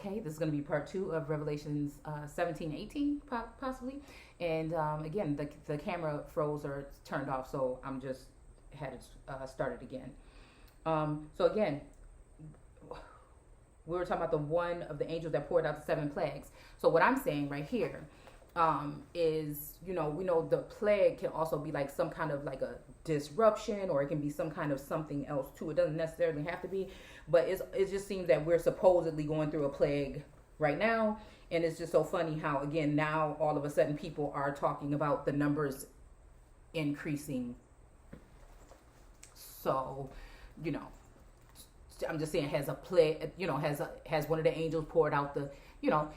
Okay, this is going to be part 2 of Revelations 17, 18, possibly. And again, the camera froze or turned off, so I'm just had it started again. So again, we were talking about the one of the angels that poured out the 7 plagues. So what I'm saying right here is, we know the plague can also be like some kind of like a disruption, or it can be some kind of something else too. It doesn't necessarily have to be, but it just seems that we're supposedly going through a plague right now. And it's just so funny how, again, now all of a sudden people are talking about the numbers increasing. So, I'm just saying, has a plague, has one of the angels poured out the,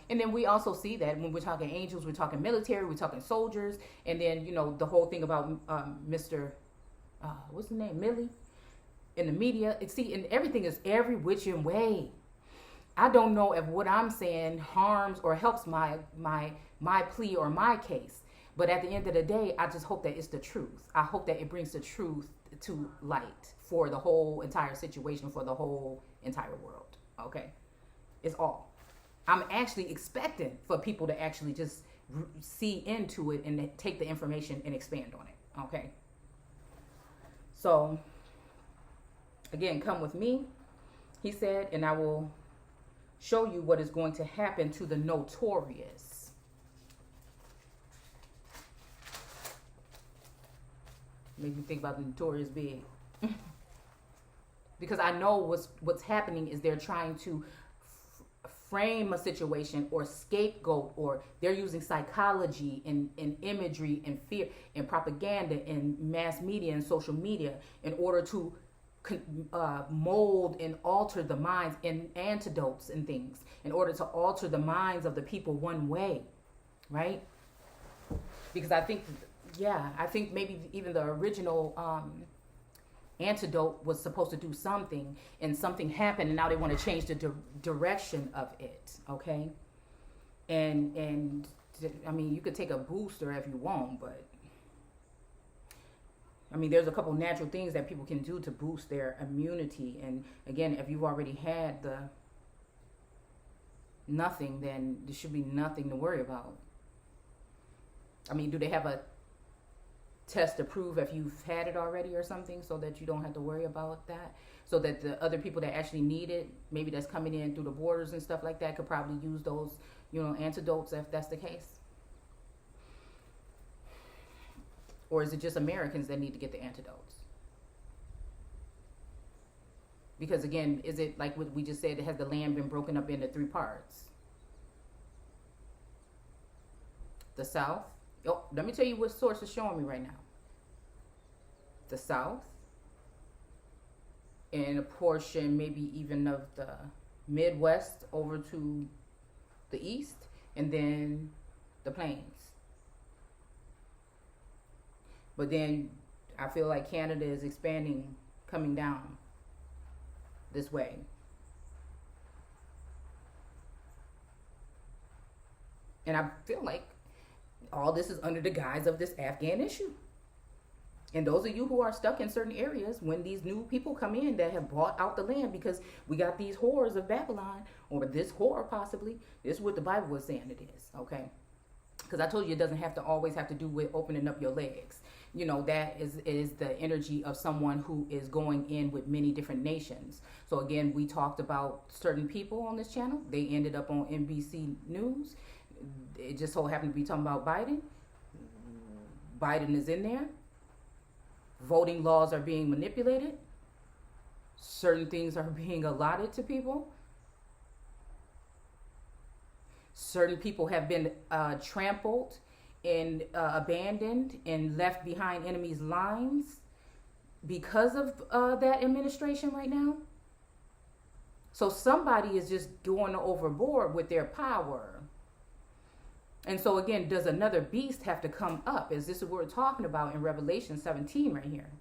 and then we also see that when we're talking angels, we're talking military, we're talking soldiers, and then, the whole thing about Mr. What's his name, Millie, in the media. And everything is every which way. I don't know if what I'm saying harms or helps my plea or my case, but at the end of the day, I just hope that it's the truth. I hope that it brings the truth to light for the whole entire situation, for the whole entire world. Okay, it's all. I'm actually expecting for people to actually just see into it and take the information and expand on it. Okay. So again, come with me, he said, and I will show you what is going to happen to the notorious. Made me think about the notorious big. Because I know what's happening is they're trying to frame a situation or scapegoat, or they're using psychology and imagery and fear and propaganda and mass media and social media in order to mold and alter the minds, and antidotes and things in order to alter the minds of the people one way, right? Because I think maybe even the original antidote was supposed to do something, and something happened, and now they want to change the direction of it. Okay, and I mean, you could take a booster if you want, but I mean, there's a couple natural things that people can do to boost their immunity. And again, if you've already had the nothing, then there should be nothing to worry about. I mean, do they have a test to prove if you've had it already or something, so that you don't have to worry about that? So that the other people that actually need it, maybe that's coming in through the borders and stuff like that, could probably use those, antidotes if that's the case. Or is it just Americans that need to get the antidotes? Because again, is it like what we just said, has the land been broken up into 3 parts? The South. Oh, let me tell you what source is showing me right now. The South, and a portion maybe even of the Midwest over to the East, and then the Plains. But then I feel like Canada is expanding, coming down this way. And I feel like all this is under the guise of this Afghan issue. And those of you who are stuck in certain areas, when these new people come in that have bought out the land, because we got these whores of Babylon, or this whore possibly, this is what the Bible was saying it is, okay? Because I told you it doesn't have to always have to do with opening up your legs. That is the energy of someone who is going in with many different nations. So again, we talked about certain people on this channel. They ended up on NBC News. It just so happened to be talking about Biden. Biden is in there. Voting laws are being manipulated. Certain things are being allotted to people. Certain people have been trampled and abandoned and left behind enemy's lines because of that administration right now. So somebody is just going overboard with their power. And so again, does another beast have to come up? Is this what we're talking about in Revelation 17 right here?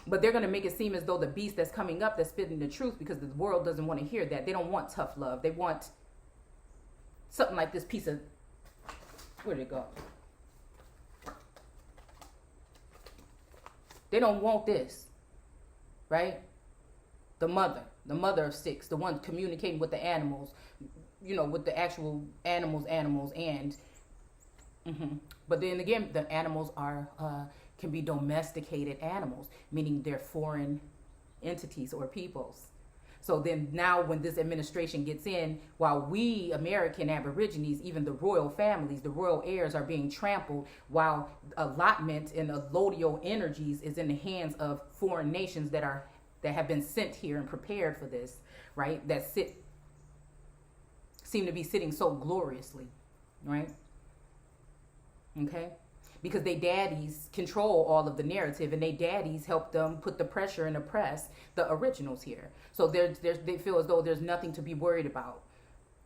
But they're going to make it seem as though the beast that's coming up, that's spitting the truth, because the world doesn't want to hear that. They don't want tough love. They want something like this piece of, where'd it go? They don't want this, right? The mother of 6, the one communicating with the animals, with the actual animals and but then again, the animals are can be domesticated animals, meaning they're foreign entities or peoples. So then now when this administration gets in, while we American Aborigines, even the royal families, the royal heirs are being trampled, while allotment and allodial energies is in the hands of foreign nations that have been sent here and prepared for this, right? That seem to be sitting so gloriously, right? Okay? Because they daddies control all of the narrative, and they daddies help them put the pressure and oppress the originals here. So they feel as though there's nothing to be worried about.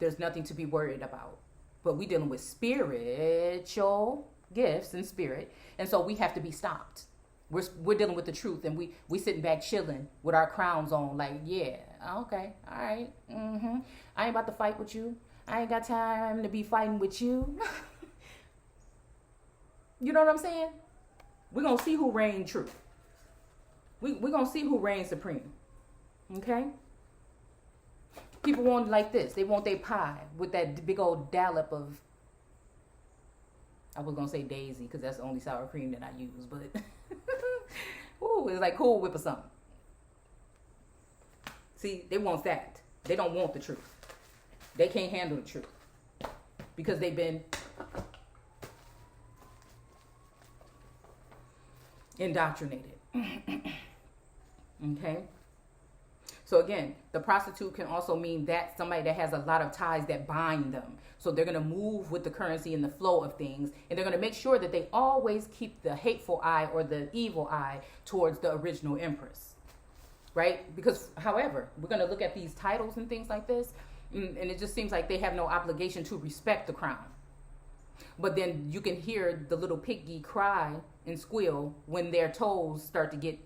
There's nothing to be worried about. But we dealing with spiritual gifts and spirit, and so we have to be stopped. We're dealing with the truth, and we sitting back chilling with our crowns on, like, yeah, okay, all right, I ain't about to fight with you. I ain't got time to be fighting with you. You know what I'm saying? We're going to see who reigns true. We're going to see who reigns supreme. Okay? People want it like this. They want their pie with that big old dollop of, I was going to say Daisy because that's the only sour cream that I use. But, ooh, it's like Cool Whip or something. See, they want that. They don't want the truth. They can't handle the truth. Because they've been indoctrinated. Okay? So again, the prostitute can also mean that somebody that has a lot of ties that bind them. So they're going to move with the currency and the flow of things, and they're going to make sure that they always keep the hateful eye or the evil eye towards the original empress. Right? Because, however, we're going to look at these titles and things like this, and it just seems like they have no obligation to respect the crown. But then you can hear the little piggy cry and squeal when their toes start to get,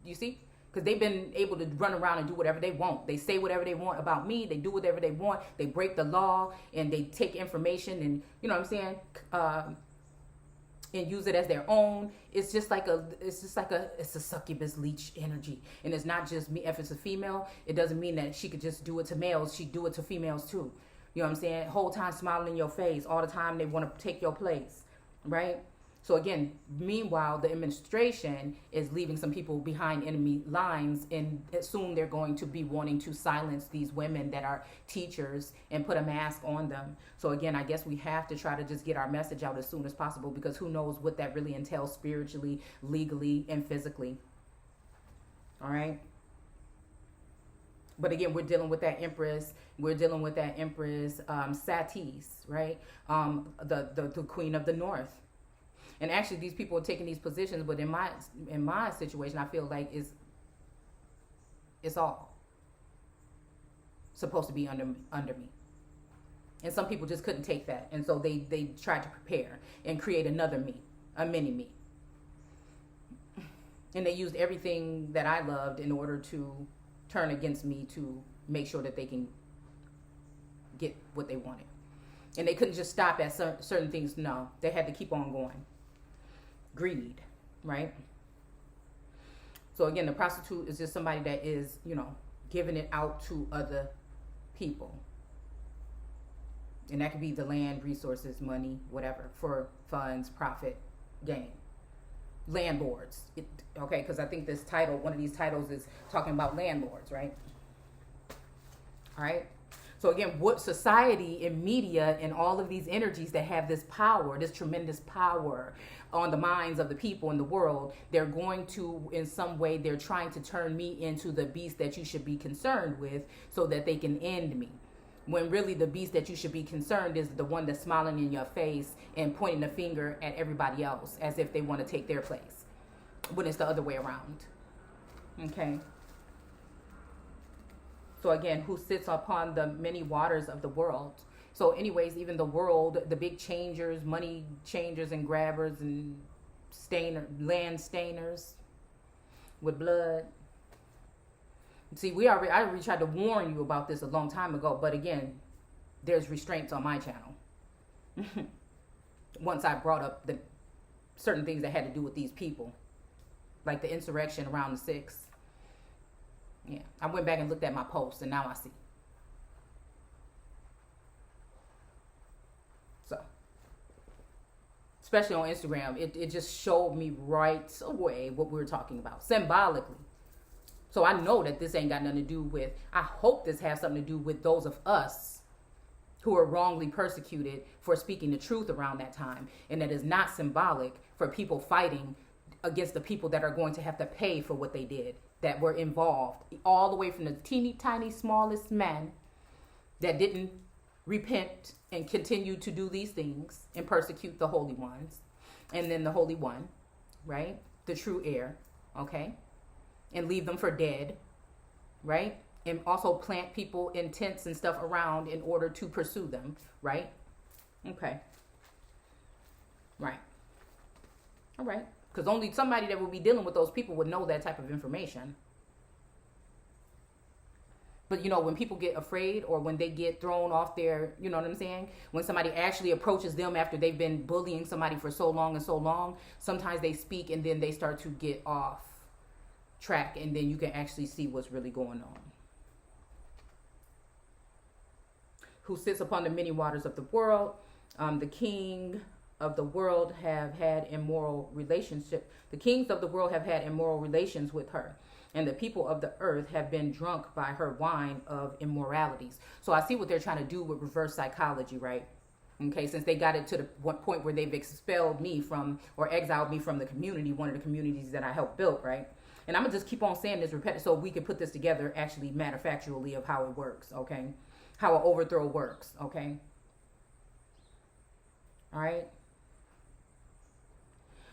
you see? Because they've been able to run around and do whatever they want. They say whatever they want about me. They do whatever they want. They break the law and they take information and, you know what I'm saying, and use it as their own. It's a succubus leech energy. And it's not just me. If it's a female, it doesn't mean that she could just do it to males. She do it to females too. You know what I'm saying? Whole time smiling in your face. All the time they want to take your place. Right? So again, meanwhile, the administration is leaving some people behind enemy lines, and soon they're going to be wanting to silence these women that are teachers and put a mask on them. So again, I guess we have to try to just get our message out as soon as possible, because who knows what that really entails spiritually, legally, and physically. All right? But again, we're dealing with that empress. We're dealing with that empress, Satis, right? The queen of the north. And actually, these people are taking these positions, but in my situation, I feel like it's all supposed to be under me. And some people just couldn't take that, and so they tried to prepare and create another me, a mini me. And they used everything that I loved in order to turn against me to make sure that they can get what they wanted. And they couldn't just stop at certain things. No, they had to keep on going. Greed, right? So again, the prostitute is just somebody that is, giving it out to other people. And that could be the land, resources, money, whatever, for funds, profit, gain. Landlords, okay, because I think this title, one of these titles is talking about landlords, right? All right. So again, what society and media and all of these energies that have this power, this tremendous power on the minds of the people in the world, they're going to, in some way, they're trying to turn me into the beast that you should be concerned with so that they can end me. When really the beast that you should be concerned is the one that's smiling in your face and pointing the finger at everybody else as if they want to take their place, when it's the other way around. Okay. So again, who sits upon the many waters of the world. So anyways, even the world, the big changers, money changers and grabbers and land stainers with blood. See, I already tried to warn you about this a long time ago, but again, there's restraints on my channel. Once I brought up the certain things that had to do with these people, like the insurrection around the 6th. Yeah, I went back and looked at my posts, and now I see. especially on Instagram, it just showed me right away what we were talking about symbolically. So I know that this ain't got nothing to do with, I hope this has something to do with those of us who are wrongly persecuted for speaking the truth around that time. And that is not symbolic for people fighting against the people that are going to have to pay for what they did, that were involved, all the way from the teeny tiny smallest man that didn't repent and continue to do these things and persecute the holy ones, and then the Holy One, right? The true heir, okay? And leave them for dead, right? And also plant people in tents and stuff around in order to pursue them, right? Okay. Right. All right. Because only somebody that will be dealing with those people would know that type of information. But, you know, when people get afraid or when they get thrown off their, you know what I'm saying? When somebody actually approaches them after they've been bullying somebody for so long and so long, sometimes they speak and then they start to get off track, and then you can actually see what's really going on. Who sits upon the many waters of the world. The king of the world have had immoral relationship. The kings of the world have had immoral relations with her. And the people of the earth have been drunk by her wine of immoralities. So I see what they're trying to do with reverse psychology, right? Okay, since they got it to the one point where they've expelled me from, or exiled me from the community, one of the communities that I helped build, right? And I'm going to just keep on saying this repetitive so we can put this together actually manufacturally of how it works, okay? How an overthrow works, okay? All right?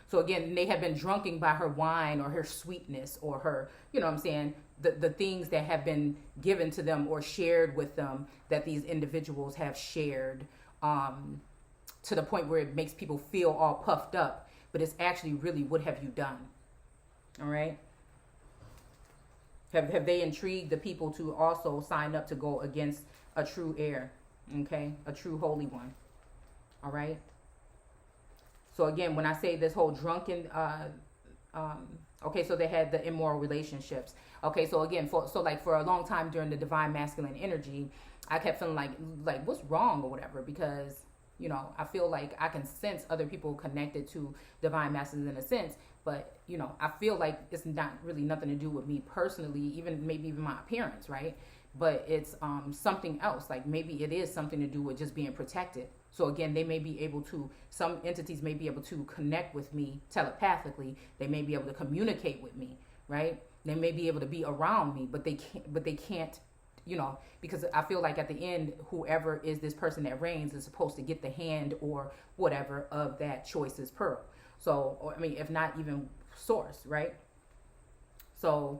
So again, they have been drunken by her wine or her sweetness or her, you know what I'm saying, the things that have been given to them or shared with them that these individuals have shared, to the point where it makes people feel all puffed up. But it's actually really, what have you done? All right? Have they intrigued the people to also sign up to go against a true heir? Okay? A true holy one. All right? So again, when I say this whole drunken, okay, so they had the immoral relationships. Okay, so again, for a long time during the divine masculine energy, I kept feeling like what's wrong or whatever, because, you know, I feel like I can sense other people connected to divine masculine in a sense, but, you know, I feel like it's not really nothing to do with me personally, maybe even my appearance, right? But it's something else. Like maybe it is something to do with just being protected. So again, they may be able to, some entities may be able to connect with me telepathically. They may be able to communicate with me, right? They may be able to be around me, but they can't, you know, because I feel like at the end, whoever is this person that reigns is supposed to get the hand or whatever of that choice's pearl. So, or, I mean, if not even source, right? So,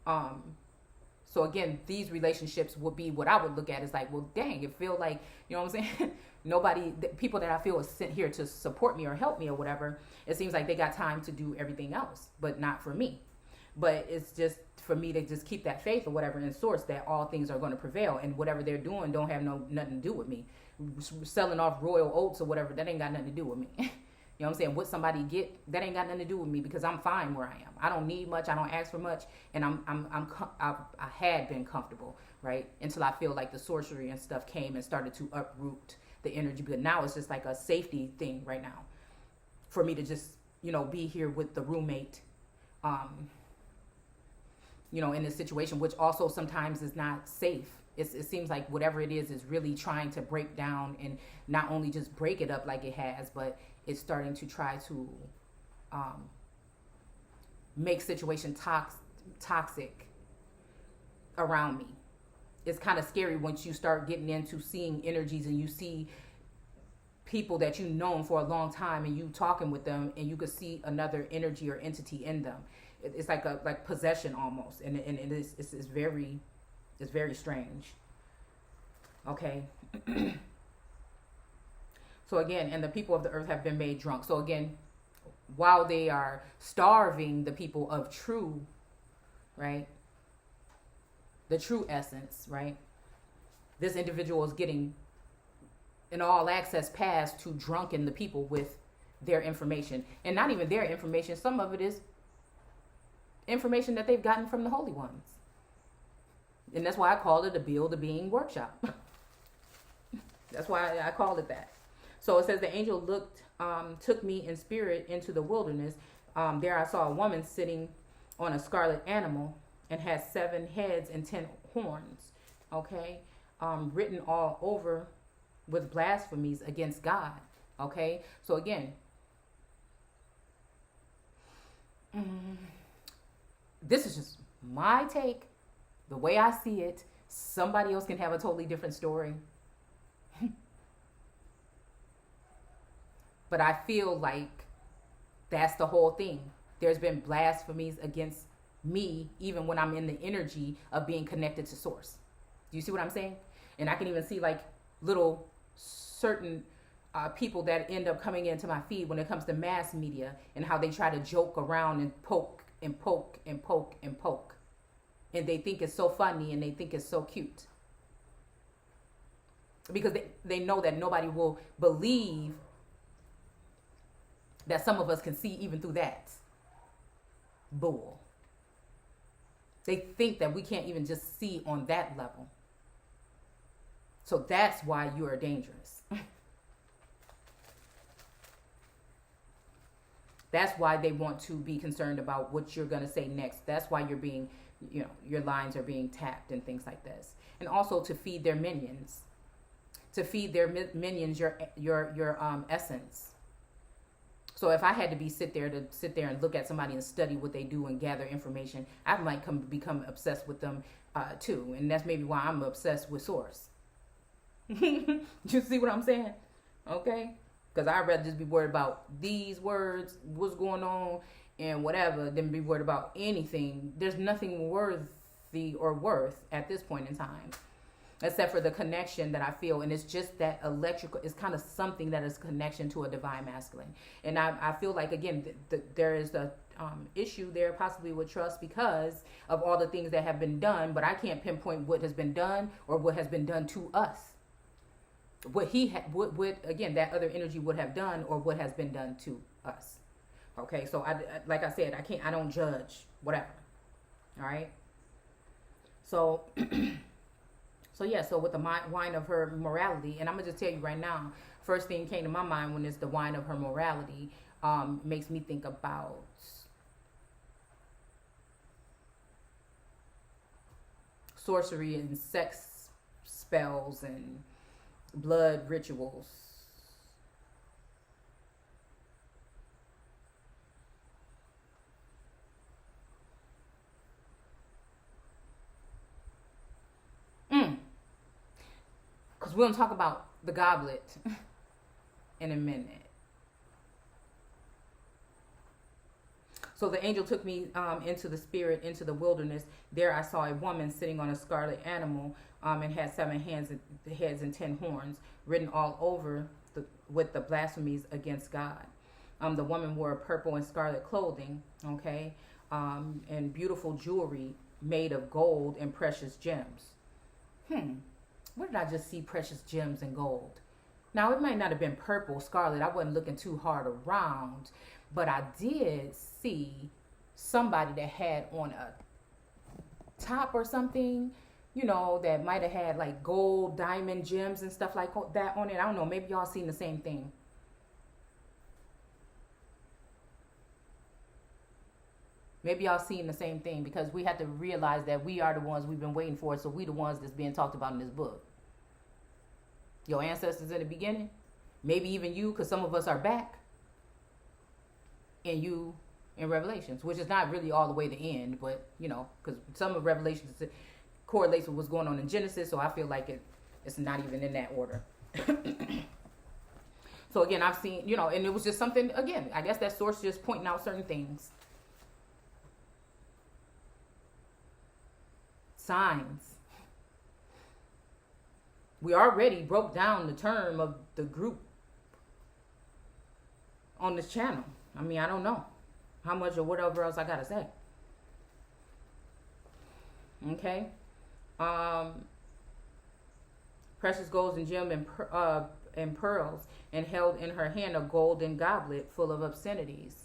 so again, these relationships would be what I would look at as like, well, dang, it feel like, you know what I'm saying? People that I feel is sent here to support me or help me or whatever, it seems like they got time to do everything else, but not for me. But it's just for me to just keep that faith or whatever in source that all things are going to prevail, and whatever they're doing don't have nothing to do with me. Selling off royal oats or whatever, that ain't got nothing to do with me. You know what I'm saying? What somebody get, that ain't got nothing to do with me, because I'm fine where I am. I don't need much. I don't ask for much, and I had been comfortable, right? Until I feel like the sorcery and stuff came and started to uproot the energy. But now it's just like a safety thing right now for me to just, you know, be here with the roommate, you know, in this situation, which also sometimes is not safe. It seems like whatever it is really trying to break down, and not only just break it up like it has, but it's starting to try to make situation toxic around me. It's kind of scary once you start getting into seeing energies and you see people that you've known for a long time and you talking with them and you could see another energy or entity in them. It's like possession almost, and it's very strange. Okay. So again, and the people of the earth have been made drunk. So again, while they are starving the people of true, right, the true essence, right, this individual is getting an all access pass to drunken the people with their information. And not even their information, some of it is information that they've gotten from the holy ones. And that's why I call it a Build a Being workshop. That's why I call it that. So it says the angel took me in spirit into the wilderness. There I saw a woman sitting on a scarlet animal and had 7 heads and 10 horns. Okay, written all over with blasphemies against God. Okay, so again, this is just my take, the way I see it. Somebody else can have a totally different story. But I feel like that's the whole thing. There's been blasphemies against me, even when I'm in the energy of being connected to source. Do you see what I'm saying? And I can even see like little certain people that end up coming into my feed when it comes to mass media and how they try to joke around and poke and poke and poke and poke. And they think it's so funny and they think it's so cute. Because they know that nobody will believe that some of us can see even through that bull. They think that we can't even just see on that level. So that's why you are dangerous. That's why they want to be concerned about what you're going to say next. That's why you're being, your lines are being tapped and things like this. And also to feed their minions. To feed their minions your essence. So if I had to sit there and look at somebody and study what they do and gather information, I might become obsessed with them too. And that's maybe why I'm obsessed with source. You see what I'm saying? Okay? Because I'd rather just be worried about these words, what's going on, and whatever, than be worried about anything. There's nothing worthy or worth at this point in time, except for the connection that I feel. And it's just that electrical, it's kind of something that is connection to a divine masculine. And I feel like, again, there is a issue there possibly with trust because of all the things that have been done, but I can't pinpoint what has been done or what has been done to us. What again, that other energy would have done or what has been done to us. Okay, so like I said, I don't judge, whatever. All right. So, so with the wine of her morality, and I'm gonna just tell you right now, first thing came to my mind when it's the wine of her morality, makes me think about sorcery and sex spells and blood rituals. Because we're going to talk about the goblet in a minute. So the angel took me into the spirit, into the wilderness. There I saw a woman sitting on a scarlet animal and had 7 heads and 10 horns, written all over with the blasphemies against God. The woman wore purple and scarlet clothing, okay, and beautiful jewelry made of gold and precious gems. Where did I just see precious gems and gold? Now, it might not have been purple, scarlet. I wasn't looking too hard around. But I did see somebody that had on a top or something, that might have had like gold, diamond, gems and stuff like that on it. I don't know. Maybe y'all seen the same thing. Maybe y'all seen the same thing because we have to realize that we are the ones we've been waiting for. So we the ones that's being talked about in this book. Your ancestors in the beginning. Maybe even you, because some of us are back. And you in Revelations, which is not really all the way to end, but because some of Revelations correlates with what's going on in Genesis, so I feel like it's not even in that order. So again, I've seen, and it was just something, again, I guess that source just pointing out certain things. Signs. We already broke down the term of the group on this channel. I mean, I don't know how much or whatever else I gotta say. Okay. Precious golds and gems and pearls, and held in her hand a golden goblet full of obscenities.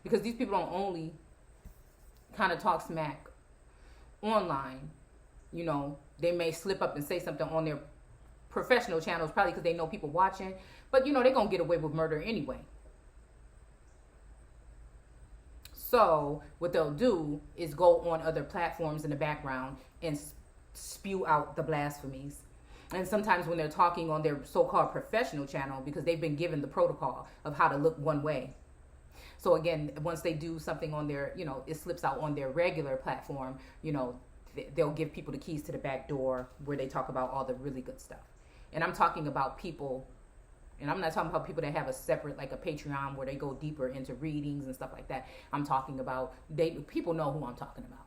Because these people don't only kind of talk smack online, you know, they may slip up and say something on their professional channels, probably because they know people watching. But, you know, they're going to get away with murder anyway. So what they'll do is go on other platforms in the background and spew out the blasphemies. And sometimes when they're talking on their so-called professional channel, because they've been given the protocol of how to look one way. So again, once they do something on their, you know, it slips out on their regular platform, you know, they'll give people the keys to the back door where they talk about all the really good stuff. And I'm talking about people, and I'm not talking about people that have a separate, like a Patreon where they go deeper into readings and stuff like that. I'm talking about, people know who I'm talking about.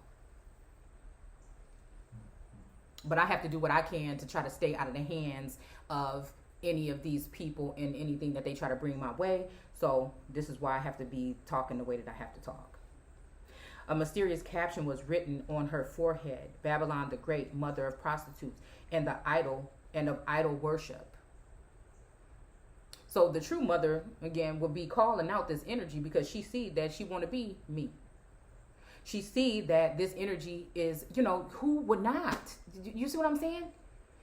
But I have to do what I can to try to stay out of the hands of any of these people and anything that they try to bring my way. So this is why I have to be talking the way that I have to talk. A mysterious caption was written on her forehead: Babylon the Great, mother of prostitutes and the idol and of idol worship. So the true mother, again, would be calling out this energy because she see that she want to be me. She see that this energy is, you know, who would not? You see what I'm saying?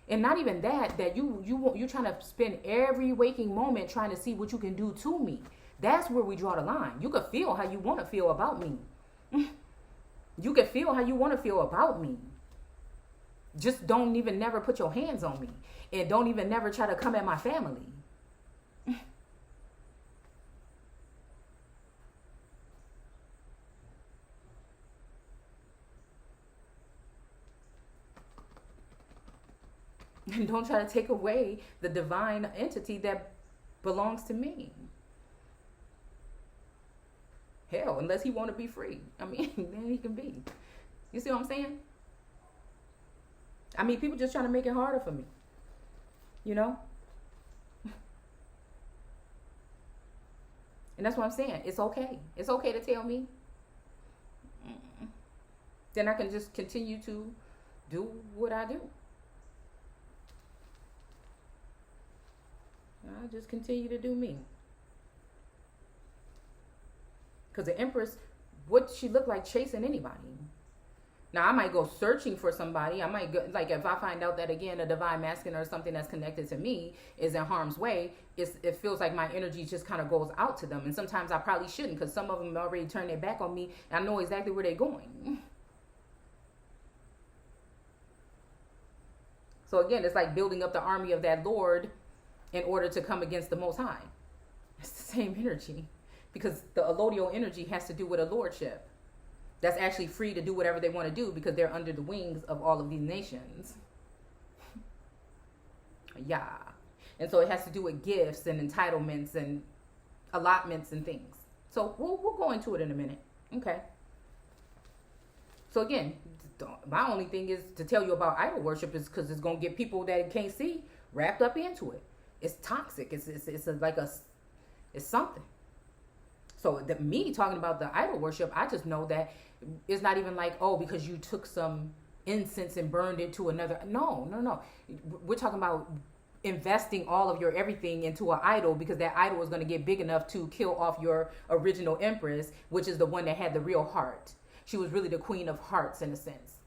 And not even that you're trying to spend every waking moment trying to see what you can do to me. That's where we draw the line. You can feel how you want to feel about me. You can feel how you want to feel about me. Just don't even never put your hands on me. And don't even never try to come at my family. And don't try to take away the divine entity that belongs to me. Hell, unless he want to be free. I mean, then he can be. You see what I'm saying? I mean, people just trying to make it harder for me. You know? And that's what I'm saying. It's okay. It's okay to tell me. Then I can just continue to do what I do. I'll just continue to do me. Because the Empress, what she look like chasing anybody? Now, I might go searching for somebody. I might go, like, if I find out that, again, a divine masculine or something that's connected to me is in harm's way, it feels like my energy just kind of goes out to them. And sometimes I probably shouldn't, because some of them already turned their back on me, and I know exactly where they're going. So, again, it's like building up the army of that Lord in order to come against the Most High. It's the same energy, because the allodial energy has to do with a lordship that's actually free to do whatever they want to do because they're under the wings of all of these nations. Yeah. And so it has to do with gifts and entitlements and allotments and things. So we'll go into it in a minute. Okay. So again, my only thing is to tell you about idol worship is because it's going to get people that can't see wrapped up into it. It's toxic. It's something. So me talking about the idol worship, I just know that it's not even like, oh, because you took some incense and burned it to another. No. We're talking about investing all of your everything into an idol because that idol is going to get big enough to kill off your original empress, which is the one that had the real heart. She was really the queen of hearts in a sense.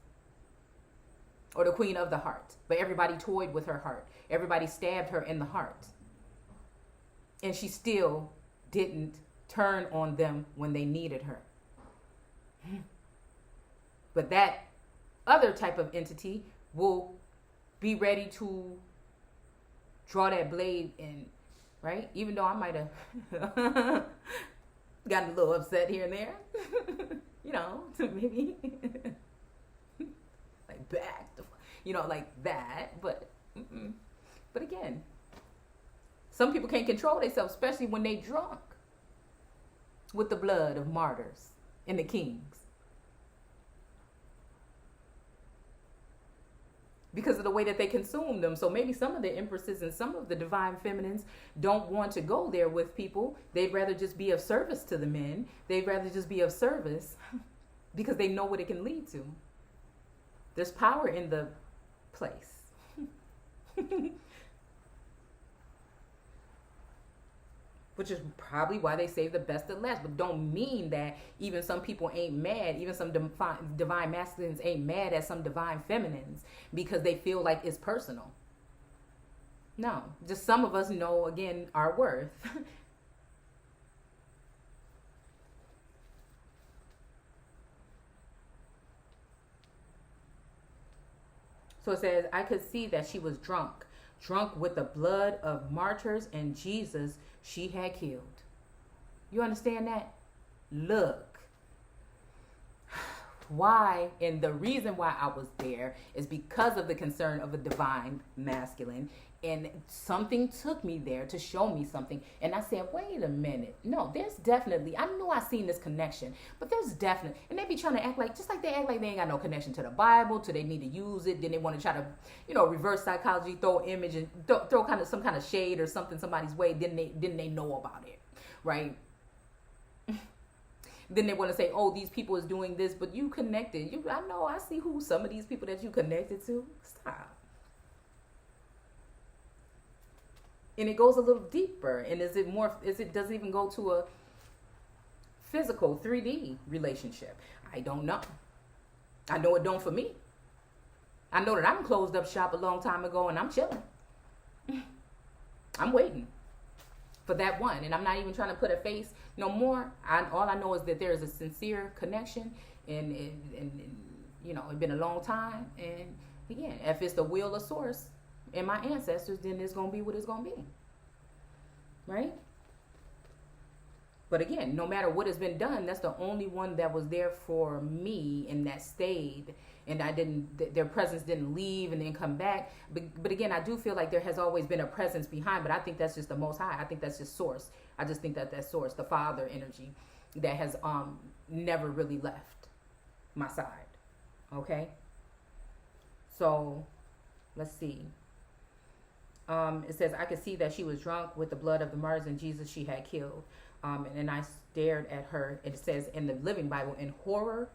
Or the queen of the heart. But everybody toyed with her heart. Everybody stabbed her in the heart. And she still didn't turn on them when they needed her. But that other type of entity will be ready to draw that blade in, right? Even though I might have gotten a little upset here and there. You know, maybe like back, you know, like that. But again, some people can't control themselves, especially when they drunk with the blood of martyrs and the kings. Because of the way that they consume them. So maybe some of the empresses and some of the divine feminines don't want to go there with people. They'd rather just be of service to the men. They'd rather just be of service because they know what it can lead to. There's power in the place. which is probably why they save the best to last. But don't mean that even some people ain't mad, even some divine masculines ain't mad at some divine feminines because they feel like it's personal. No, just some of us know, again, our worth. So it says, I could see that she was drunk with the blood of martyrs and Jesus she had killed. You understand that? Look. Why, and the reason why I was there is because of the concern of a divine masculine. And something took me there to show me something. And I said, wait a minute. No, there's definitely, I know I seen this connection, but there's definitely, and they be trying to act like, just like they act like they ain't got no connection to the Bible, till they need to use it. Then they want to try to, reverse psychology, throw image and throw kind of some kind of shade or something somebody's way. Then they know about it, right? Then they want to say, oh, these people is doing this, but you connected. I know, I see who some of these people that you connected to. Stop. And it goes a little deeper. And does it even go to a physical 3D relationship? I don't know. I know it don't for me. I know that I'm closed up shop a long time ago and I'm chilling. I'm waiting for that one. And I'm not even trying to put a face no more. All I know is that there is a sincere connection and it's been a long time. And again, if it's the will of source, and my ancestors, then it's going to be what it's going to be. Right? But again, no matter what has been done, that's the only one that was there for me and that stayed. And their presence didn't leave and then come back. But again, I do feel like there has always been a presence behind, but I think that's just the Most High. I think that's just source. I just think that's source, the Father energy that has never really left my side. Okay? So, let's see. It says, I could see that she was drunk with the blood of the martyrs and Jesus she had killed. And I stared at her. It says in the Living Bible, in horror,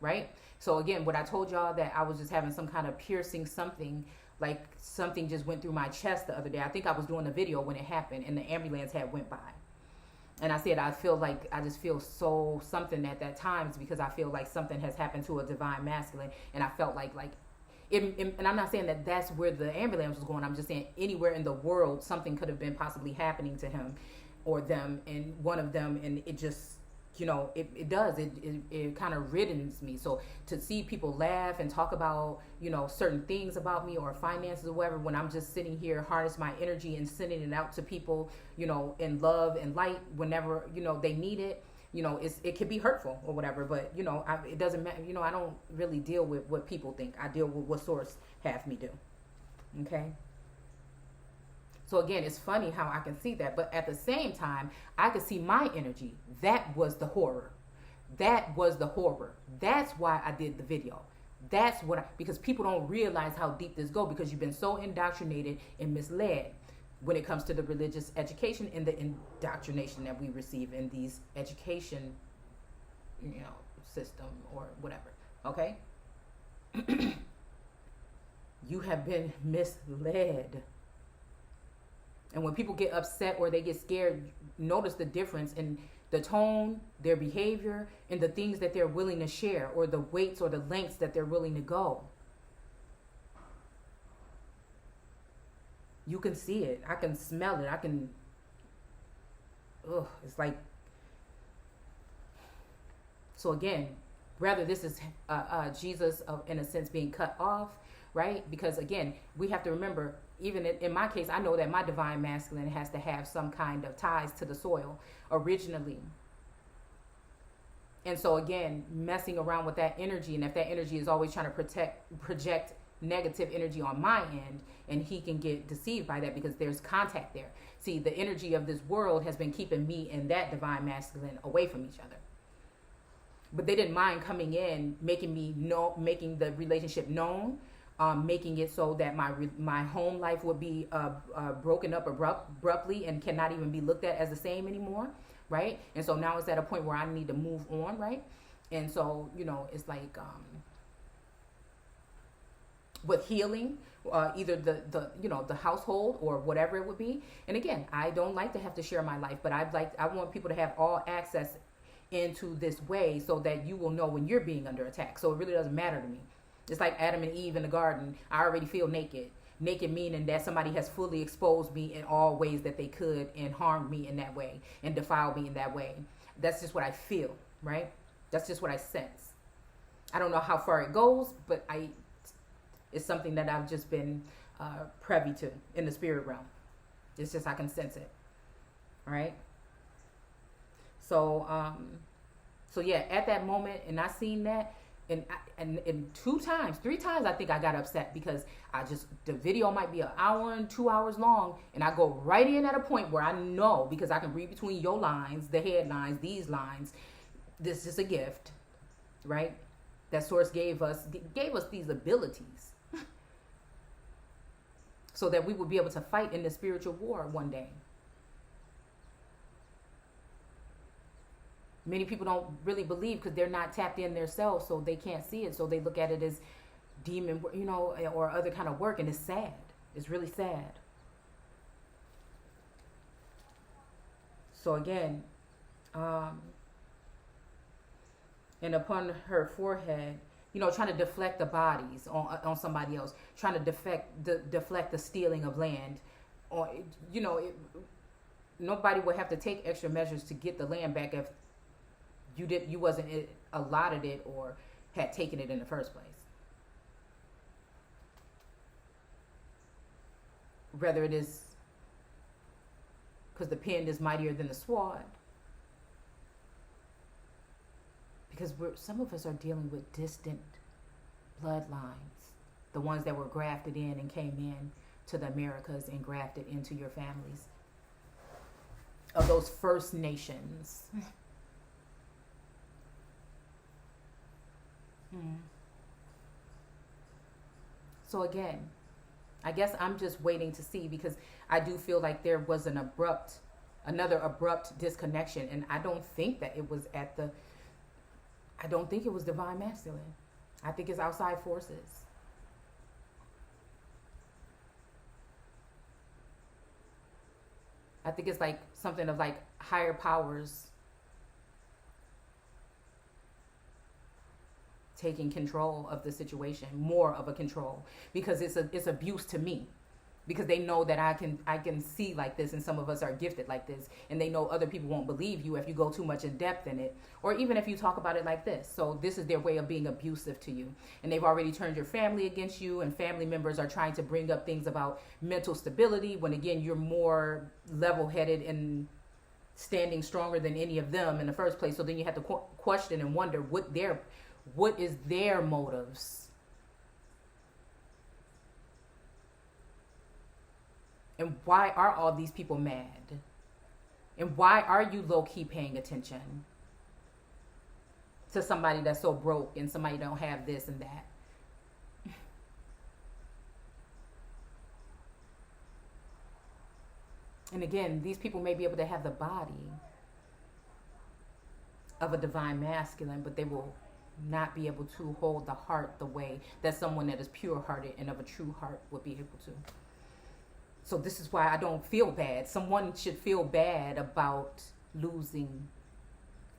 right? So again, what I told y'all that I was just having some kind of piercing something, like something just went through my chest the other day. I think I was doing a video when it happened and the ambulance had went by. And I said, I just feel so something at that time. It's because I feel like something has happened to a divine masculine. And I felt like and I'm not saying that that's where the ambulance was going. I'm just saying anywhere in the world, something could have been possibly happening to him or them, and one of them. And it just, it kind of riddens me. So to see people laugh and talk about, certain things about me or finances or whatever, when I'm just sitting here, harness my energy and sending it out to people, in love and light whenever, they need it. It can be hurtful or whatever, but it doesn't matter. I don't really deal with what people think. I deal with what source have me do. Okay. So again, it's funny how I can see that, but at the same time, I could see my energy. That was the horror. That was the horror. That's why I did the video. That's because people don't realize how deep this goes, because you've been so indoctrinated and misled when it comes to the religious education and the indoctrination that we receive in these education, system or whatever. Okay? You have been misled. And when people get upset or they get scared, notice the difference in the tone, their behavior, and the things that they're willing to share, or the weights or the lengths that they're willing to go. You can see it. I can smell it. It's like, so again, rather this is Jesus, in a sense, being cut off, right? Because again, we have to remember, even in my case, I know that my divine masculine has to have some kind of ties to the soil originally. And so again, messing around with that energy, and if that energy is always trying to project negative energy on my end, and he can get deceived by that because there's contact there. See, the energy of this world has been keeping me and that divine masculine away from each other. But they didn't mind coming in, making the relationship known, making it so that my home life would be broken up abruptly and cannot even be looked at as the same anymore, right? And so now it's at a point where I need to move on, right? And so, it's like, with healing, either the household or whatever it would be. And again, I don't like to have to share my life, but I want people to have all access into this way so that you will know when you're being under attack. So it really doesn't matter to me. It's like Adam and Eve in the garden. I already feel naked. Naked meaning that somebody has fully exposed me in all ways that they could and harmed me in that way and defiled me in that way. That's just what I feel, right? That's just what I sense. I don't know how far it goes, but it's something that I've just been privy to in the spirit realm. It's just I can sense it, right? So yeah, at that moment, and I seen that, and 3 times I think I got upset because the video might be an hour and 2 hours long, and I go right in at a point where I know, because I can read between your lines, the headlines, these lines. This is a gift, right? That source gave us these abilities so that we would be able to fight in the spiritual war one day. Many people don't really believe because they're not tapped in themselves, so they can't see it. So they look at it as demon, or other kind of work, and it's sad. It's really sad. So again, and upon her forehead, trying to deflect the bodies on somebody else, trying to deflect the stealing of land, or nobody would have to take extra measures to get the land back if you wasn't allotted it or had taken it in the first place. Whether it is because the pen is mightier than the sword, because some of us are dealing with distant bloodlines, the ones that were grafted in and came in to the Americas and grafted into your families, of those First Nations. So again, I guess I'm just waiting to see, because I do feel like there was another abrupt disconnection, and I don't think that it was I don't think it was divine masculine. I think it's outside forces. I think it's like something of like higher powers taking control of the situation, more of a control, because it's abuse to me, because they know that I can see like this, and some of us are gifted like this, and they know other people won't believe you if you go too much in depth in it, or even if you talk about it like this. So this is their way of being abusive to you, and they've already turned your family against you, and family members are trying to bring up things about mental stability, when again you're more level-headed and standing stronger than any of them in the first place. So then you have to question and wonder what is their motives, and why are all these people mad, and why are you low-key paying attention to somebody that's so broke and somebody don't have this and that. And again, these people may be able to have the body of a divine masculine, but they will not be able to hold the heart the way that someone that is pure-hearted and of a true heart would be able to. So this is why I don't feel bad. Someone should feel bad about losing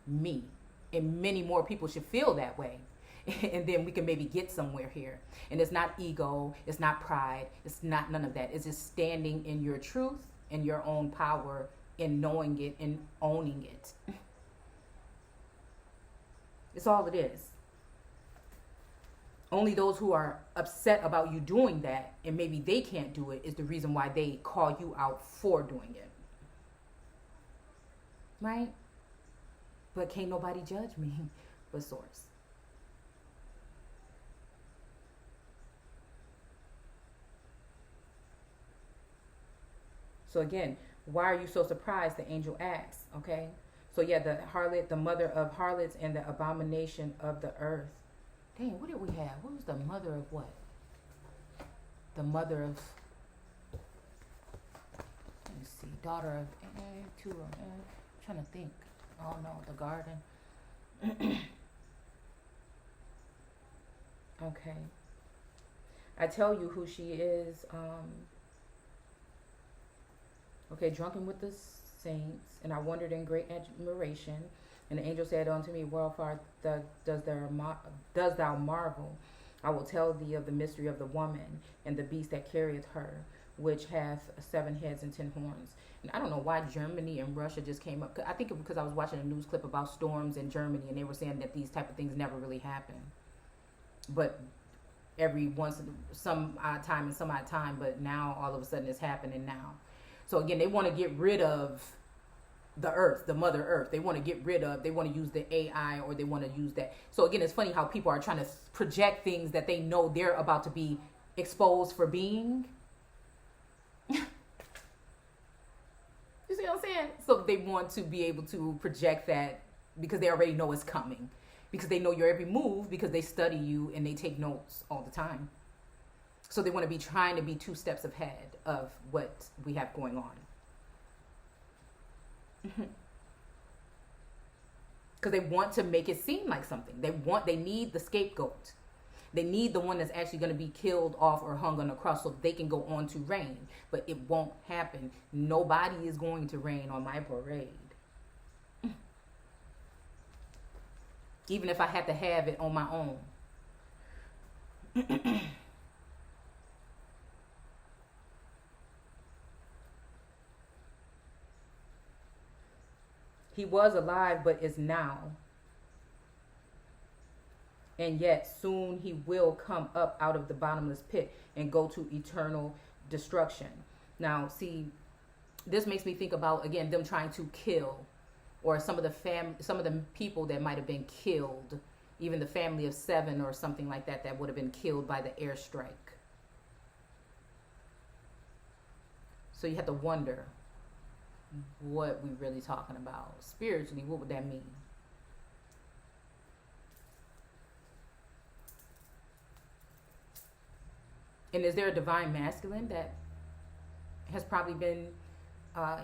me, and many more people should feel that way. And then we can maybe get somewhere here. And it's not ego, it's not pride, it's not none of that. It's just standing in your truth and your own power, and knowing it and owning it. It's all it is. Only those who are upset about you doing that, and maybe they can't do it, is the reason why they call you out for doing it. Right? But can't nobody judge me but source. So again, why are you so surprised? The angel asks, okay? So yeah, the harlot, the mother of harlots, and the abomination of the earth. Dang, what did we have? What was the mother of what? The mother of, let me see, daughter of, trying to think. Oh no, the garden. Okay. I tell you who she is. Okay, drunken with the saints, and I wondered in great admiration. And the angel said unto me, wherefore does thou marvel? I will tell thee of the mystery of the woman and the beast that carrieth her, which hath 7 heads and 10 horns. And I don't know why Germany and Russia just came up. I think because I was watching a news clip about storms in Germany, and they were saying that these type of things never really happen. But every once in some odd time and some odd time, but now all of a sudden it's happening now. So again, they want to get rid of the earth, the mother earth. They want to use the AI, or they want to use that. So again, it's funny how people are trying to project things that they know they're about to be exposed for being. You see what I'm saying? So they want to be able to project that because they already know it's coming. Because they know your every move, because they study you and they take notes all the time. So they want to be trying to be 2 steps ahead of what we have going on. Because they want to make it seem like something. They need the scapegoat. They need the one that's actually going to be killed off or hung on a cross so they can go on to reign. But it won't happen. Nobody is going to reign on my parade. Even if I had to have it on my own. He was alive, but is now. And yet soon he will come up out of the bottomless pit and go to eternal destruction. Now, see, this makes me think about, again, them trying to kill, or some of the people that might have been killed, even the family of 7 or something like that, that would have been killed by the airstrike. So you have to wonder what we really talking about spiritually. What would that mean? And is there a divine masculine that has probably been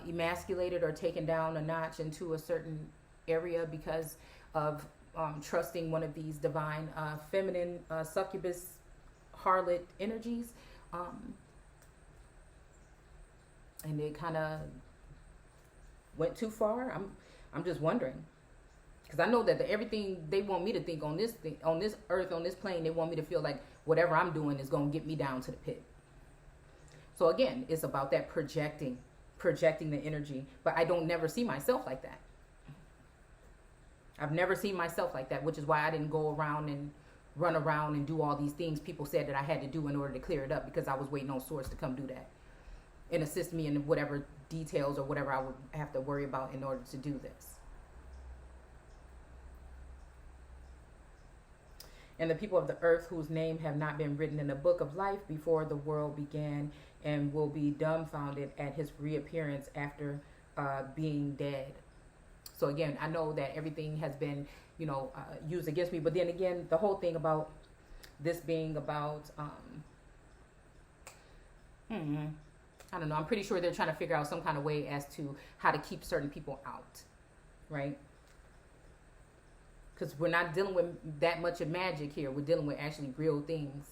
emasculated or taken down a notch into a certain area because of trusting one of these divine feminine succubus harlot energies, and they kind of went too far? I'm just wondering, because I know that everything they want me to think on this earth, on this plane, they want me to feel like whatever I'm doing is going to get me down to the pit. So again, it's about that projecting the energy. But I don't never see myself like that. I've never seen myself like that, which is why I didn't go around and run around and do all these things people said that I had to do in order to clear it up, because I was waiting on Source to come do that and assist me in whatever details or whatever I would have to worry about in order to do this. And the people of the earth whose name have not been written in the book of life before the world began, and will be dumbfounded at his reappearance after being dead. So again, I know that everything has been, used against me. But then again, the whole thing about this being about, I don't know. I'm pretty sure they're trying to figure out some kind of way as to how to keep certain people out, right? Because we're not dealing with that much of magic here. We're dealing with actually real things.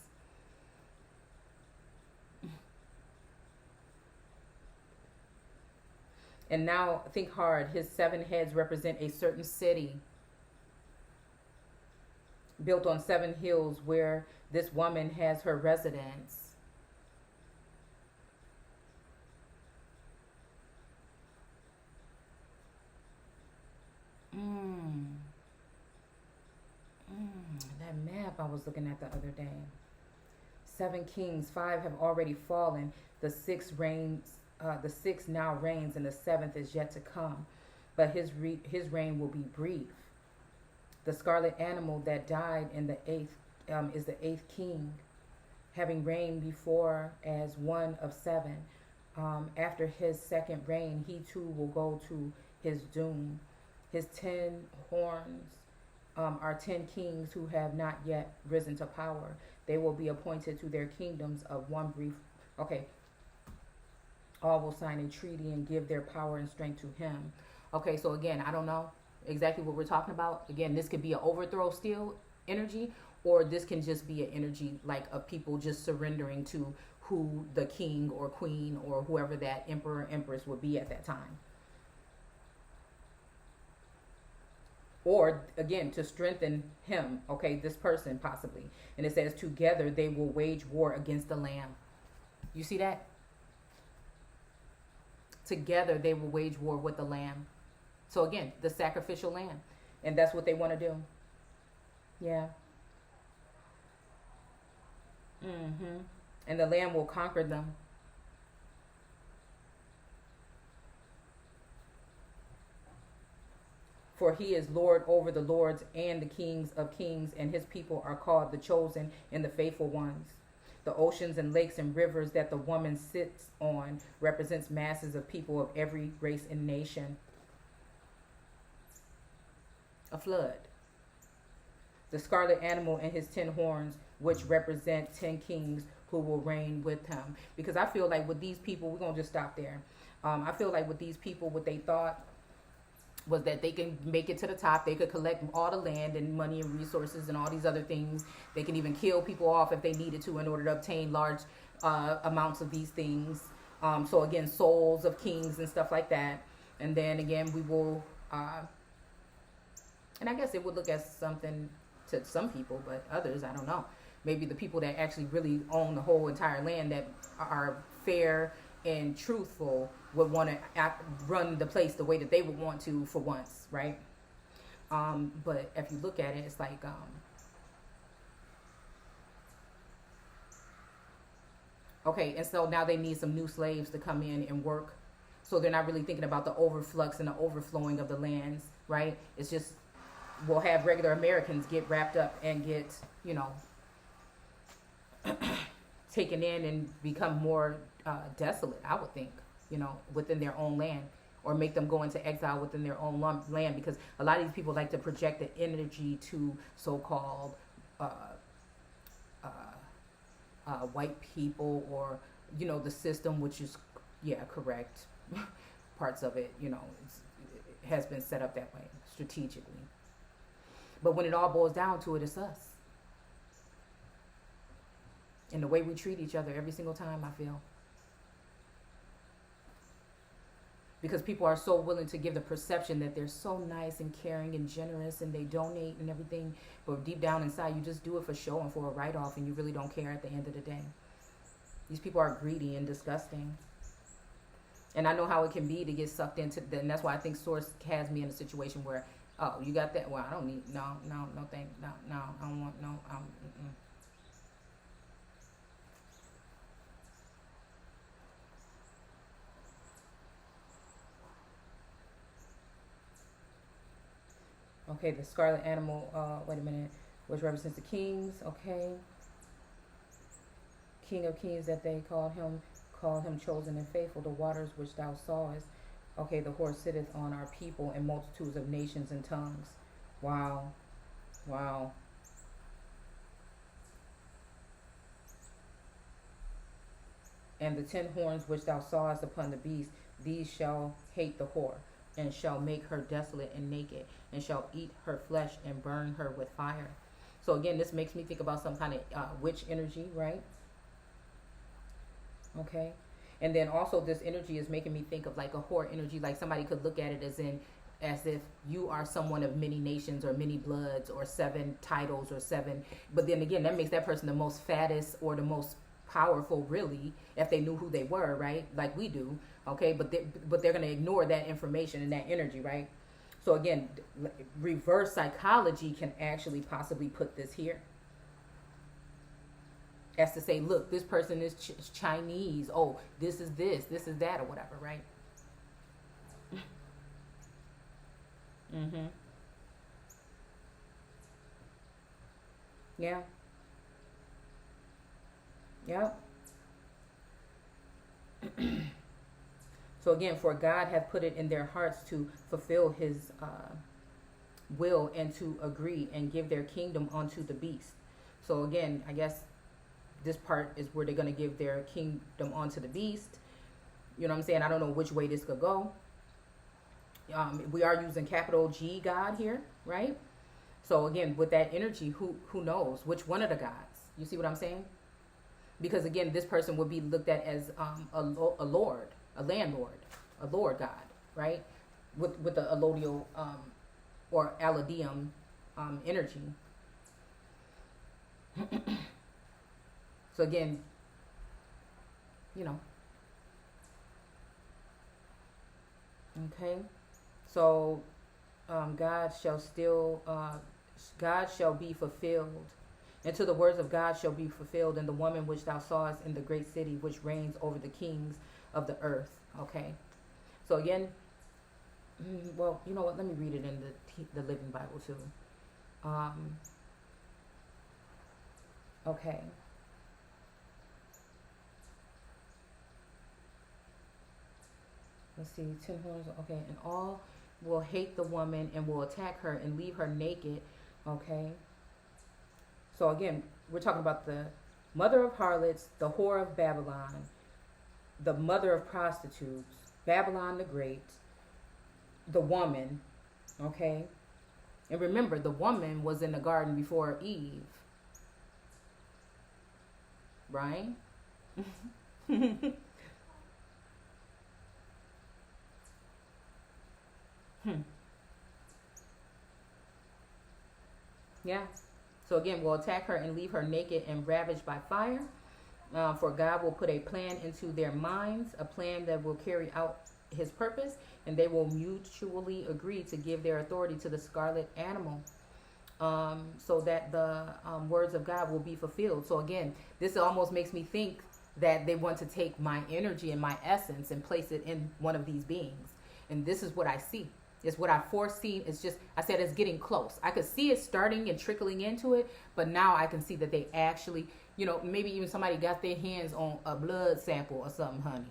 And now think hard. His 7 heads represent a certain city built on 7 hills where this woman has her residence. That map I was looking at the other day. 7 kings, 5 have already fallen. The 6th reigns. The 6th now reigns, and the 7th is yet to come. But his reign will be brief. The scarlet animal that died in the 8th is the 8th king, having reigned before as one of 7. After his 2nd reign, he too will go to his doom. His 10 horns are 10 kings who have not yet risen to power. They will be appointed to their kingdoms of one brief. Okay. All will sign a treaty and give their power and strength to him. Okay, so again, I don't know exactly what we're talking about. Again, this could be an overthrow still energy, or this can just be an energy like of people just surrendering to who the king or queen or whoever that emperor or empress would be at that time. Or again, to strengthen him, okay, this person possibly. And it says, together they will wage war against the Lamb. You see that? Together they will wage war with the Lamb. So again, the sacrificial lamb. And that's what they want to do. Yeah. And the Lamb will conquer them. For he is Lord over the lords and the kings of kings, and his people are called the chosen and the faithful ones. The oceans and lakes and rivers that the woman sits on represents masses of people of every race and nation. A flood. The scarlet animal and his 10 horns, which represent 10 kings who will reign with him. Because I feel like with these people, we're going to just stop there. I feel like with these people, what they thought was that they can make it to the top. They could collect all the land and money and resources and all these other things. They can even kill people off if they needed to in order to obtain large amounts of these things. So again, souls of kings and stuff like that. And then again, we will, and I guess it would look as something to some people, but others, I don't know. Maybe the people that actually really own the whole entire land, that are fair and truthful, would want to run the place the way that they would want to for once, right? But if you look at it, it's like, okay, and so now they need some new slaves to come in and work. So they're not really thinking about the overflux and the overflowing of the lands, right? It's just, we'll have regular Americans get wrapped up and get, you know, taken in and become more desolate, I would think, you know, within their own land, or make them go into exile within their own land, because a lot of these people like to project the energy to so-called white people, or, you know, the system, which is, yeah, correct. Parts of it, you know, it has been set up that way strategically. But when it all boils down to it, it's us. And the way we treat each other every single time, I feel. Because people are so willing to give the perception that they're so nice and caring and generous and they donate and everything. But deep down inside, you just do it for show and for a write-off, and you really don't care at the end of the day. These people are greedy and disgusting. And I know how it can be to get sucked into that. And that's why I think Source has me in a situation where, oh, you got that? Well, I don't need, no, thank, no, I don't want, no, Okay, the scarlet animal, wait a minute, which represents the kings, okay. King of kings that they call him chosen and faithful, the waters which thou sawest. Okay, the horse sitteth on our people, and multitudes of nations and tongues. Wow. Wow. And the 10 horns which thou sawest upon the beast, these shall hate the whore, and shall make her desolate and naked, and shall eat her flesh and burn her with fire. So again, this makes me think about some kind of witch energy, right? Okay. And then also this energy is making me think of like a whore energy, like somebody could look at it as if you are someone of many nations or many bloods or 7 titles or 7. But then again, that makes that person the most fattest or the most powerful, really, if they knew who they were, right? Like we do. Okay. But they're going to ignore that information and that energy, right? So again, reverse psychology can actually possibly put this here. As to say, look, this person is Chinese. Oh, this is that, or whatever, right? Yeah. Yeah. So again, for God hath put it in their hearts to fulfill his will, and to agree and give their kingdom unto the beast. So again, I guess this part is where they're going to give their kingdom onto the beast. You know what I'm saying? I don't know which way this could go. We are using capital G God here, right? So again, with that energy, who knows which one of the gods? You see what I'm saying? Because again, this person would be looked at as a lord, a landlord, a lord god, right? With the allodial or allodium energy. So again, you know. Okay. So God shall be fulfilled. And to the words of God shall be fulfilled in the woman which thou sawest in the great city which reigns over the kings of the earth. Okay. So again, well, you know what? Let me read it in the Living Bible too. Okay. Let's see. 10 horns. Okay. And all will hate the woman and will attack her and leave her naked. Okay. So again, we're talking about the mother of harlots, the whore of Babylon, the mother of prostitutes, Babylon the Great, the woman, okay? And remember, the woman was in the garden before Eve, right? Yeah. So again, we'll attack her and leave her naked and ravaged by fire. For God will put a plan into their minds, a plan that will carry out his purpose, and they will mutually agree to give their authority to the scarlet animal, so that the words of God will be fulfilled. So again, this almost makes me think that they want to take my energy and my essence and place it in one of these beings. And this is what I see. It's what I foreseen. It's just, I said it's getting close. I could see it starting and trickling into it, but now I can see that they actually, you know, maybe even somebody got their hands on a blood sample or something, honey.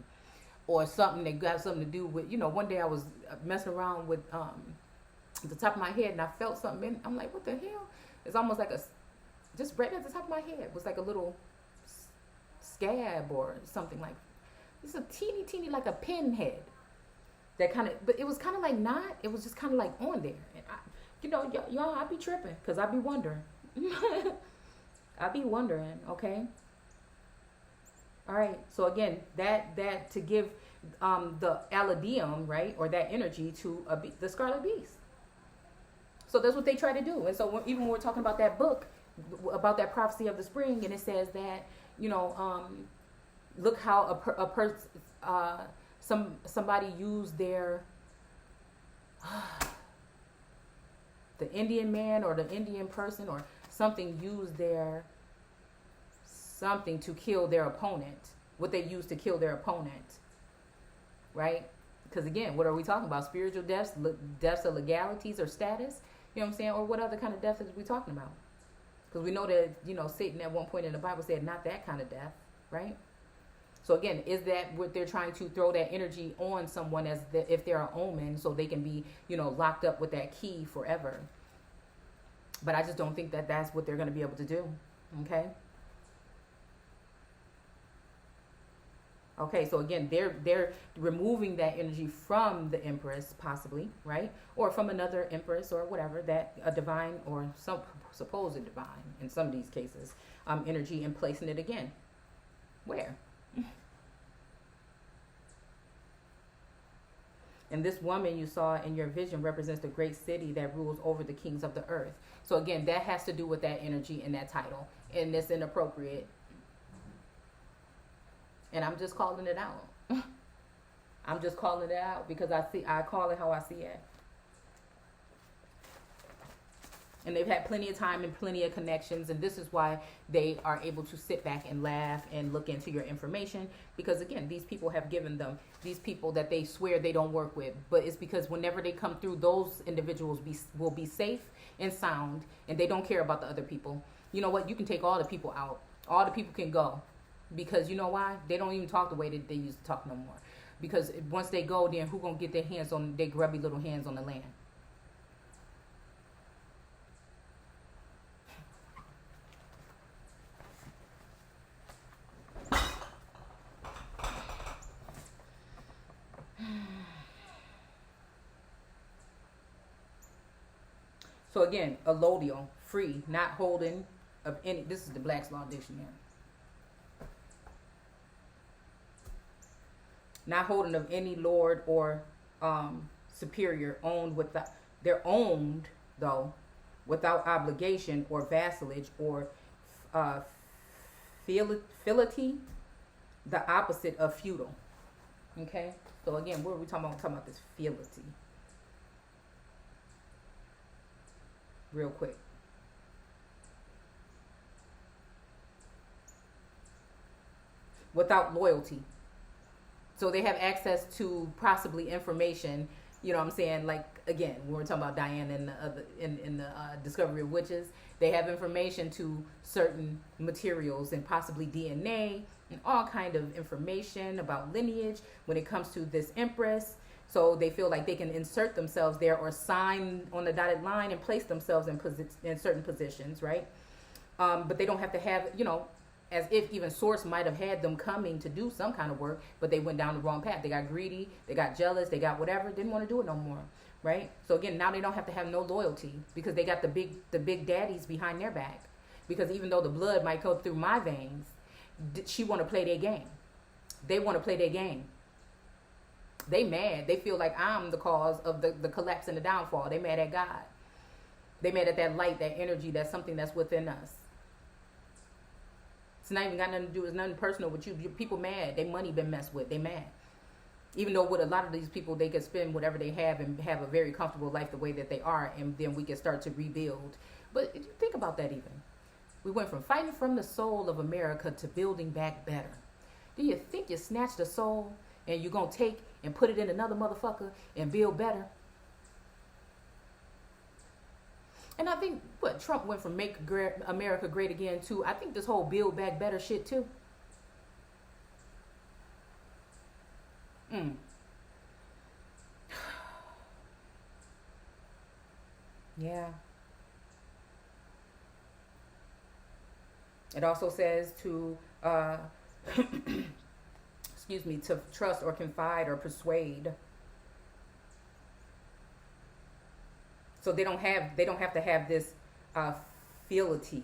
Or something that got something to do with, you know, one day I was messing around with the top of my head and I felt something in. I'm like, what the hell? It's almost like just right at the top of my head. It was like a little scab or something like, it's a teeny, like a pinhead. That kind of, but it was kind of like not, it was just kind of like on there. And I, you know, y'all, I be tripping because I be wondering. I be wondering, okay? All right, so again, that to give the allodium, right, or that energy to the scarlet beast. So that's what they try to do. And so even when we're talking about that book, about that prophecy of the spring, and it says that, you know, look how a person, somebody used their, the Indian man or the Indian person or something used their something to kill their opponent, what they used to kill their opponent, right? Because again, what are we talking about? Spiritual deaths, deaths of legalities or status, you know what I'm saying? Or what other kind of death is we talking about? Because we know that, you know, Satan at one point in the Bible said not that kind of death, right? So again, is that what they're trying to throw that energy on someone as if they're an omen so they can be, you know, locked up with that key forever? But I just don't think that that's what they're going to be able to do, okay? Okay, so again, they're removing that energy from the empress, possibly, right? Or from another empress or whatever, that a divine or some supposed divine, in some of these cases, energy, and placing it again. Where? And this woman you saw in your vision represents the great city that rules over the kings of the earth. So again, that has to do with that energy and that title. And it's inappropriate. And I'm just calling it out. I'm just calling it out because I call it how I see it. And they've had plenty of time and plenty of connections. And this is why they are able to sit back and laugh and look into your information. Because, again, these people have given them, these people that they swear they don't work with. But it's because whenever they come through, those individuals will be safe and sound. And they don't care about the other people. You know what? You can take all the people out. All the people can go. Because you know why? They don't even talk the way that they used to talk no more. Because once they go, then who gonna get their hands on, their grubby little hands on the land? So again, allodial, free, not holding of any. This is the Black's Law Dictionary. Not holding of any lord or superior, owned without. They're owned though, without obligation or vassalage or fealty, the opposite of feudal. Okay, so again, what are we talking about? We're talking about this fealty. Real quick. Without loyalty. So they have access to possibly information, you know what I'm saying? Like, again, when we're talking about Diana and the other, in the Discovery of Witches, they have information to certain materials and possibly DNA and all kind of information about lineage when it comes to this Empress. So they feel like they can insert themselves there or sign on the dotted line and place themselves in certain positions, right? But they don't have to have, you know, as if even Source might have had them coming to do some kind of work, but they went down the wrong path. They got greedy, they got jealous, they got whatever, didn't want to do it no more, right? So again, now they don't have to have no loyalty because they got the big daddies behind their back. Because even though the blood might go through my veins, she want to play their game. They want to play their game. They mad. They feel like I'm the cause of the collapse and the downfall. They mad at God. They mad at that light, that energy, that's something that's within us. It's not even got nothing to do. It's nothing personal with you. People mad. Their money been messed with. They mad. Even though with a lot of these people, they can spend whatever they have and have a very comfortable life the way that they are, and then we can start to rebuild. But think about that even. We went from fighting from the soul of America to building back better. Do you think you snatched a soul and you're going to take and put it in another motherfucker and build better? And I think, Trump went from make America great again to, I think this whole build back better shit too. Yeah. It also says to, excuse me, to trust or confide or persuade. So they don't have to have this fealty,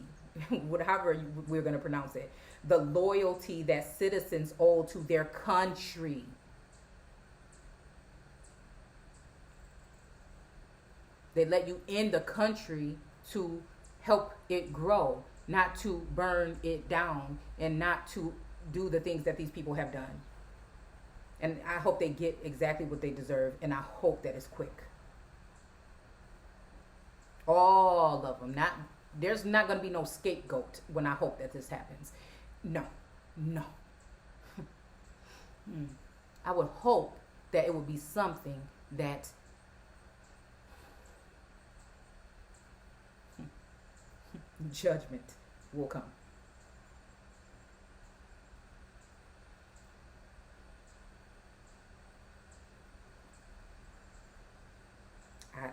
however we're going to pronounce it, the loyalty that citizens owe to their country. They let you in the country to help it grow, not to burn it down and not to do the things that these people have done. And I hope they get exactly what they deserve, and I hope that it's quick. All of them. There's not going to be no scapegoat when I hope that this happens. No. I would hope that it would be something that judgment will come.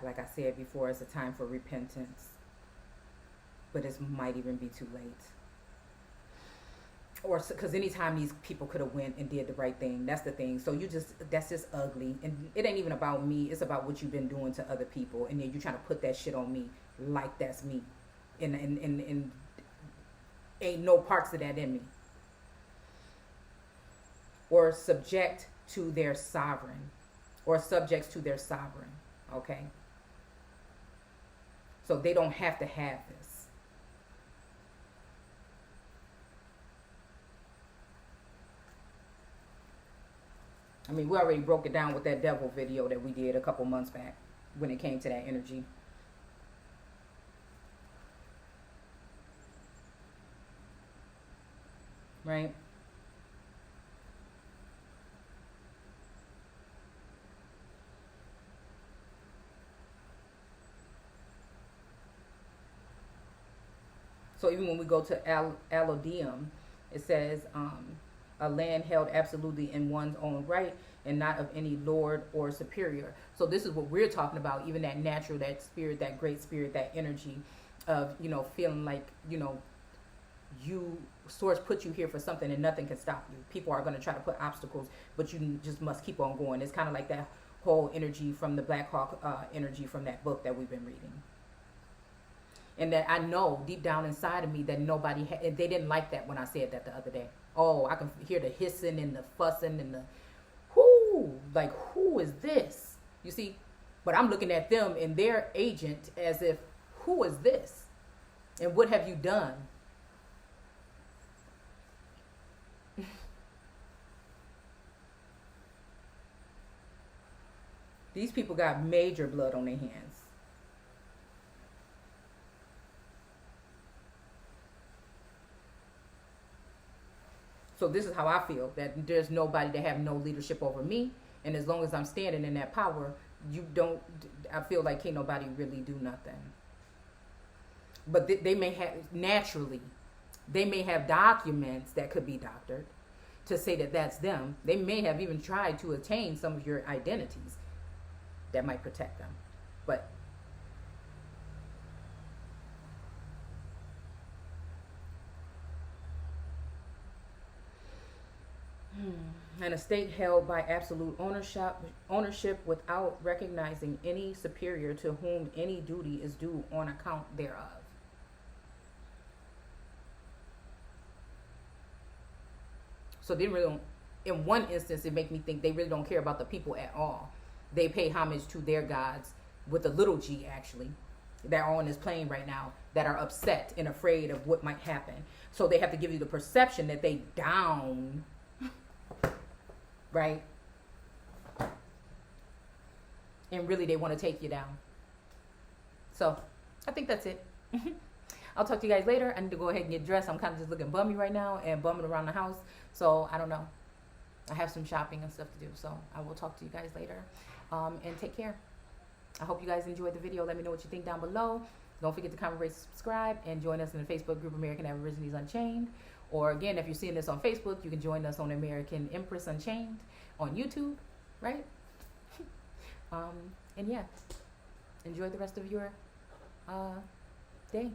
Like I said before, it's a time for repentance, but it might even be too late. Or because anytime these people could have went and did the right thing, that's the thing. So that's just ugly, and it ain't even about me. It's about what you've been doing to other people, and then you trying to put that shit on me like that's me, and ain't no parts of that in me. Or subject to their sovereign, or subjects to their sovereign. Okay. So they don't have to have this. I mean, we already broke it down with that devil video that we did a couple months back when it came to that energy. Right? So even when we go to allodium, it says a land held absolutely in one's own right and not of any lord or superior. So this is what we're talking about, even that natural, that spirit, that great spirit, that energy of, feeling like, you, Source put you here for something and nothing can stop you. People are going to try to put obstacles, but you just must keep on going. It's kind of like that whole energy from the Black Hawk energy from that book that we've been reading. And that I know deep down inside of me that nobody, they didn't like that when I said that the other day. Oh, I can hear the hissing and the fussing and the, like, who is this? You see? But I'm looking at them and their agent as if, who is this? And what have you done? These people got major blood on their hands. So this is how I feel, that there's nobody to have no leadership over me. And as long as I'm standing in that power, I feel like can't nobody really do nothing. But they may have, naturally, they may have documents that could be doctored to say that that's them. They may have even tried to attain some of your identities that might protect them. But an estate held by absolute ownership without recognizing any superior to whom any duty is due on account thereof. So they really don't, in one instance, it makes me think they really don't care about the people at all. They pay homage to their gods with a little g, actually, that are on this plane right now, that are upset and afraid of what might happen. So they have to give you the perception that they down, right? And really they want to take you down. So I think that's it. I'll talk to you guys later. I need to go ahead and get dressed. I'm kind of just looking bummy right now and bumming around the house. So I don't know. I have some shopping and stuff to do. So I will talk to you guys later. And take care. I hope you guys enjoyed the video. Let me know what you think down below. Don't forget to comment, rate, subscribe, and join us in the Facebook group American Aborigines Unchained. Or again, if you're seeing this on Facebook, you can join us on American Empress Unchained on YouTube, right? And yeah, enjoy the rest of your day.